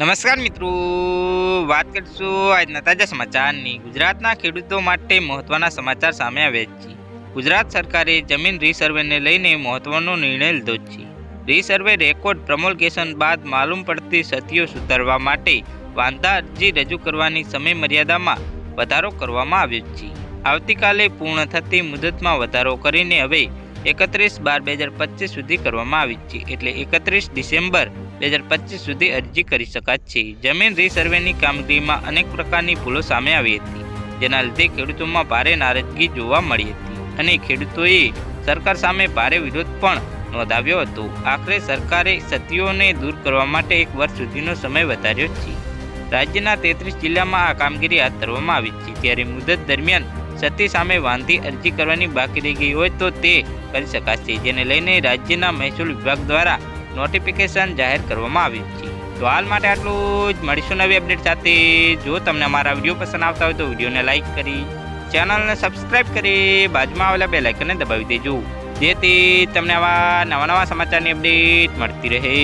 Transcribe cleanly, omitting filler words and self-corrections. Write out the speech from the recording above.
નમસ્કાર મિત્રો, વાત કરીશું આજના તાજા સમાચારની। ગુજરાતના ખેડૂતો માટે મહત્વના સમાચાર સામે આવ્યા છે। ગુજરાત સરકારે જમીન રીસર્વેને લઈને મહત્વનો નિર્ણય લીધો છે। રીસર્વે રેકોર્ડ પ્રમોલ્ગેશન બાદ માલુમ પડતી ક્ષતિઓ સુધારવા માટે વાંધા અરજી રજૂ કરવાની સમય મર્યાદામાં વધારો કરવામાં આવ્યો છે। આવતીકાલે પૂર્ણ થતી મુદતમાં વધારો કરીને હવે 31/12/2025 સુધી કરવામાં આવી છે, એટલે 31 ડિસેમ્બર 2025 સુધી અરજી કરી શકાશે। જમીન રીસર્વેની કામગીરીમાં અનેક પ્રકારની ભૂલો સામે આવી હતી, જેના લીધે ખેડૂતોમાં ભારે નારાજગી જોવા મળી હતી અને ખેડૂતોએ સરકાર સામે ભારે વિરોધ પણ નોંધાવ્યો હતો। આખરે સરકારે ક્ષતિઓને દૂર કરવા માટે 1 વર્ષ સુધીનો સમય વધાર્યો છે। રાજ્યના 33 જિલ્લામાં આ કામગીરી હાથ ધરવામાં આવી છે, ત્યારે મુદત દરમિયાન ક્ષતિ સામે વાંધી અરજી કરવાની બાકી રહી ગઈ હોય તો તે કરી શકાશે, જેને લઈને રાજ્યના મહેસૂલ વિભાગ દ્વારા નોટિફિકેશન જાહેર કરવામાં આવ્યું છે। તો હાલ માટે આટલું જ, મળીશું નવી અપડેટ સાથે। જો તમને અમારા વિડીયો પસંદ આવતા હોય તો વિડીયોને લાઇક કરી ચેનલને સબસ્ક્રાઇબ કરી બાજુમાં આવેલા બેલ આઇકનને દબાવી દેજો, જેથી તમને આવા નવા સમાચારની અપડેટ મળતી રહે।